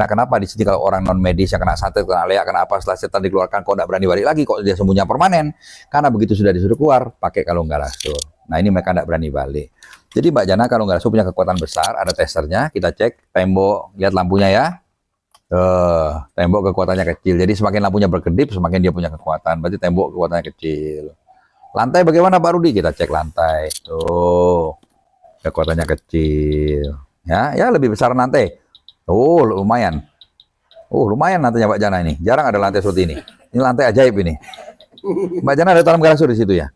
Nah, kenapa di sini kalau orang non medis yang kena santet, kena leak, kena apa, setelah setan dikeluarkan kok tidak berani balik lagi, kok dia sembunyinya permanen? Karena begitu sudah disuruh keluar, pakai kalung galasur. Nah, ini mereka tidak berani balik. Jadi Mbak Jana, kalung galasur punya kekuatan besar, ada testernya, kita cek tembok, lihat lampunya ya. Tembok kekuatannya kecil. Jadi semakin lampunya berkedip, semakin dia punya kekuatan. Berarti tembok kekuatannya kecil. Lantai bagaimana Pak Rudi? Kita cek lantai. Tuh, kekuatannya kecil. Ya lebih besar lantai. Oh, lumayan. Oh, lumayan lantainya Mbak Jana ini. Jarang ada lantai seperti ini. Ini lantai ajaib ini. Mbak Jana ada tanam galasur di situ ya?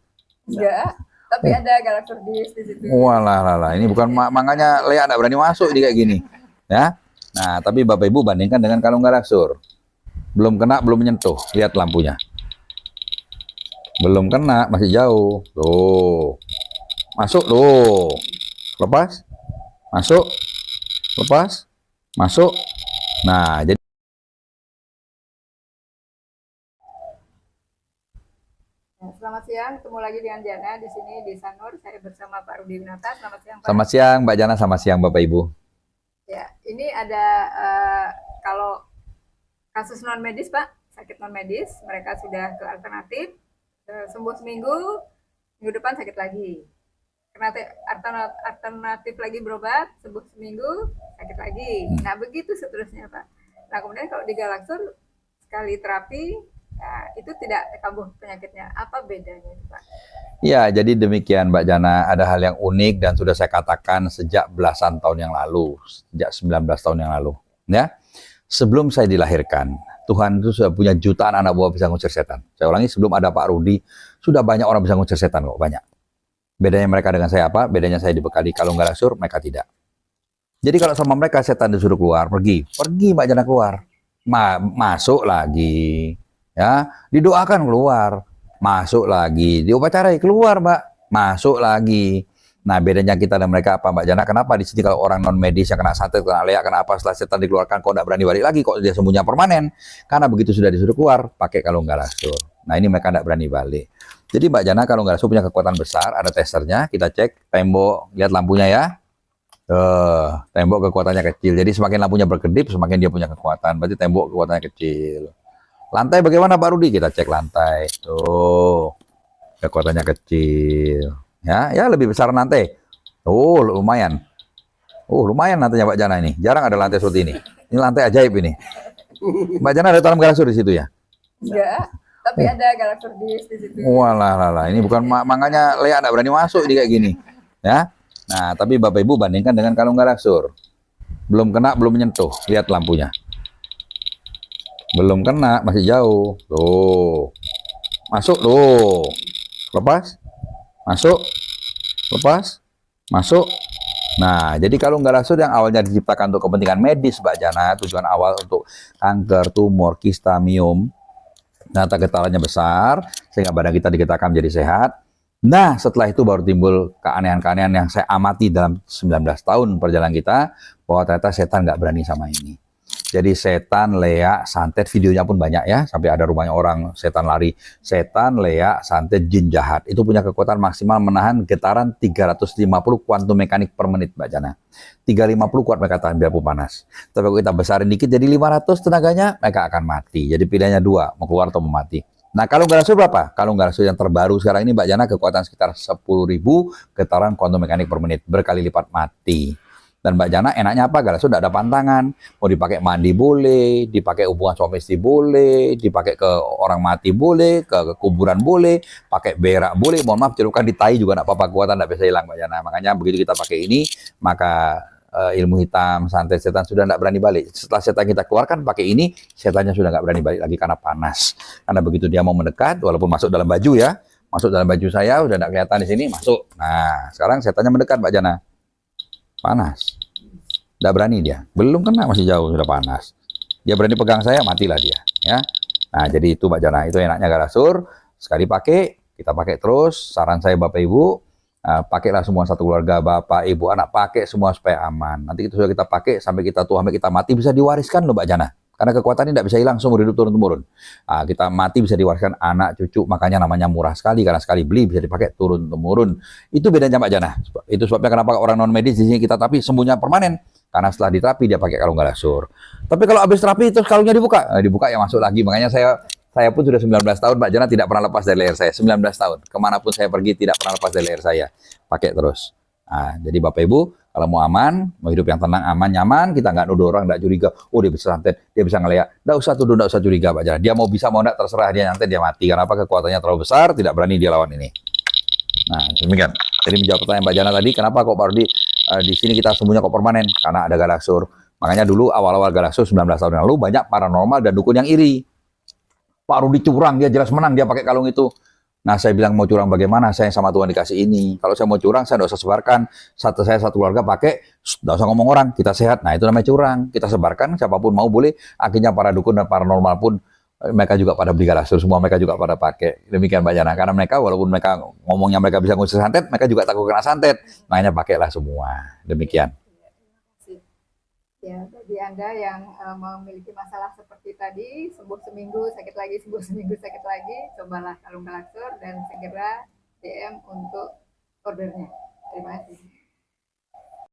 Enggak, tapi ada galasur di situ. Walah, ini bukan makanya Lea enggak berani masuk ini kayak gini. Ya. Nah, tapi Bapak Ibu bandingkan dengan kalung galasur. Belum kena, belum menyentuh. Lihat lampunya. Belum kena, masih jauh. Tuh. Masuk tuh. Lepas. Masuk. Lepas. Masuk. Nah, jadi selamat siang, ketemu lagi dengan Jana di sini di Sanur. Saya bersama Pak Rudi Winata. Selamat siang, Pak. Selamat siang Mbak Jana, selamat siang Bapak Ibu. Ya, ini ada kalau kasus non medis, Pak, sakit non medis, mereka sudah ke alternatif, sembuh seminggu, minggu depan sakit lagi. Alternatif lagi berobat, sembuh seminggu, sakit lagi. Nah, begitu seterusnya, Pak. Nah, kemudian kalau di Galaksur, sekali terapi, nah, itu tidak kambuh penyakitnya. Apa bedanya, Pak? Ya, jadi demikian Mbak Jana, ada hal yang unik dan sudah saya katakan sejak belasan tahun yang lalu, sejak 19 tahun yang lalu. Ya, sebelum saya dilahirkan, Tuhan itu sudah punya jutaan anak buah bisa ngusir setan. Saya ulangi, sebelum ada Pak Rudi, sudah banyak orang bisa ngusir setan kok, banyak. Bedanya mereka dengan saya apa? Bedanya saya dibekali kalung galasur, mereka tidak. Jadi kalau sama mereka setan disuruh keluar, pergi Mbak Jana keluar, masuk lagi, ya didoakan keluar, masuk lagi, diopacarai keluar Mbak, masuk lagi. Nah bedanya kita dan mereka apa Mbak Jana? Kenapa di sini kalau orang non medis yang kena santet, kena leak, kena apa, setelah setan dikeluarkan kok tidak berani balik lagi, kok dia sembunyinya permanen? Karena begitu sudah disuruh keluar, pakai kalung galasur. Nah ini mereka tidak berani balik. Jadi Mbak Jana, kalung galasur punya kekuatan besar, ada testernya, kita cek tembok, lihat lampunya ya. Tembok kekuatannya kecil. Jadi semakin lampunya berkedip, semakin dia punya kekuatan. Berarti tembok kekuatannya kecil. Lantai bagaimana Pak Rudi? Kita cek lantai. Tuh, kekuatannya kecil. Ya lebih besar lantai. Oh, lumayan. Oh, lumayan lantainya Mbak Jana ini. Jarang ada lantai seperti ini. Ini lantai ajaib ini. Mbak Jana ada tanam galasur di situ ya? Enggak, tapi ada galasur di situ. Walah, ini bukan makanya Lea enggak berani masuk ini kayak gini. Ya. Nah, tapi Bapak Ibu bandingkan dengan kalung galasur. Belum kena, belum menyentuh. Lihat lampunya. Belum kena, masih jauh. Tuh. Masuk tuh. Lepas. Masuk. Lepas. Masuk. Nah, jadi kalung galasur yang awalnya diciptakan untuk kepentingan medis, Mbak Jana, tujuan awal untuk kanker, tumor, kista, miom. Ternyata getarannya besar, sehingga badan kita digetarkan menjadi sehat. Nah, setelah itu baru timbul keanehan-keanehan yang saya amati dalam 19 tahun perjalanan kita, bahwa ternyata setan nggak berani sama ini. Jadi setan, leak, santet, videonya pun banyak ya, sampai ada rumahnya orang, setan lari. Setan, leak, santet, jin jahat. Itu punya kekuatan maksimal menahan getaran 350 kuantum mekanik per menit, Mbak Jana. 350 kuat mereka tahan biarpun panas. Tapi kalau kita besarin dikit jadi 500 tenaganya, mereka akan mati. Jadi pilihannya dua, mau keluar atau mau mati. Nah, kalung galasur berapa? Kalung galasur yang terbaru sekarang ini Mbak Jana kekuatan sekitar 10.000 getaran kuantum mekanik per menit, berkali lipat mati. Dan Mbak Jana enaknya apa? Galasur tidak ada pantangan. Mau dipakai mandi boleh, dipakai hubungan suami istri boleh, dipakai ke orang mati boleh, ke kuburan boleh, pakai berak boleh. Mohon maaf, celupkan di tai juga tidak apa-apa, kekuatan tidak bisa hilang Mbak Jana. Makanya begitu kita pakai ini, maka ilmu hitam, santet, setan sudah tidak berani balik. Setelah setan kita keluarkan pakai ini, setannya sudah nggak berani balik lagi karena panas. Karena begitu dia mau mendekat, walaupun masuk dalam baju ya, masuk dalam baju saya udah tidak kelihatan di sini, masuk. Nah, sekarang setannya mendekat Mbak Jana. Panas. Tidak berani dia. Belum kena, masih jauh, sudah panas. Dia berani pegang saya, matilah dia. Ya. Nah, jadi itu Mbak Jana. Itu enaknya galasur. Sekali pakai, kita pakai terus. Saran saya Bapak Ibu, pakailah semua satu keluarga, Bapak, Ibu, anak, pakai semua supaya aman. Nanti itu sudah kita pakai, sampai kita tua, sampai kita mati, bisa diwariskan loh Mbak Jana. Karena kekuatan ini tidak bisa hilang, seumur hidup turun-temurun. Kita mati bisa diwariskan anak, cucu, makanya namanya murah sekali, karena sekali beli bisa dipakai turun-temurun. Itu bedanya Mbak Jana. Itu sebabnya kenapa orang non-medis di sini kita tapi sembuhnya permanen. Karena setelah diterapi dia pakai kalung Galaksur. Tapi kalau habis terapi terus kalungnya dibuka, dibuka ya masuk lagi. Makanya saya pun sudah 19 tahun, Mbak Jana tidak pernah lepas dari leher saya. 19 tahun. Kemanapun saya pergi tidak pernah lepas dari leher saya. Pakai terus. Nah, jadi Bapak Ibu, kalau mau aman, mau hidup yang tenang, aman, nyaman, kita nggak nuduh orang, nggak curiga. Oh dia bisa santet, dia bisa ngeliat. Nggak usah tuduh, nggak usah curiga Mbak Jana. Dia mau bisa, mau nggak, terserah dia nyantet, dia mati. Karena apa? Kekuatannya terlalu besar, tidak berani dia lawan ini. Nah, demikian. Jadi menjawab pertanyaan Mbak Jana tadi, kenapa kok Pak Rudi di sini kita sembuhnya kok permanen? Karena ada Galaksur. Makanya dulu awal-awal Galaksur 19 tahun yang lalu banyak paranormal dan dukun yang iri. Pak Rudi curang, dia jelas menang, dia pakai kalung itu. Nah, saya bilang mau curang bagaimana? Saya sama Tuhan dikasih ini. Kalau saya mau curang, saya tidak usah sebarkan. Satu keluarga pakai, tidak usah ngomong orang, kita sehat. Nah, itu namanya curang. Kita sebarkan, siapapun mau boleh. Akhirnya para dukun dan paranormal pun, mereka juga pada beli Galaksur, semua mereka juga pada pakai. Demikian Mbak Jana. Karena mereka, walaupun mereka ngomongnya mereka bisa ngusir santet, mereka juga takut kena santet. Makanya pakailah semua. Demikian. Ya, bagi Anda yang memiliki masalah seperti tadi, sembuh seminggu, sakit lagi, sembuh seminggu, sakit lagi, cobalah kalung Galaksur dan segera DM untuk ordernya. Terima kasih.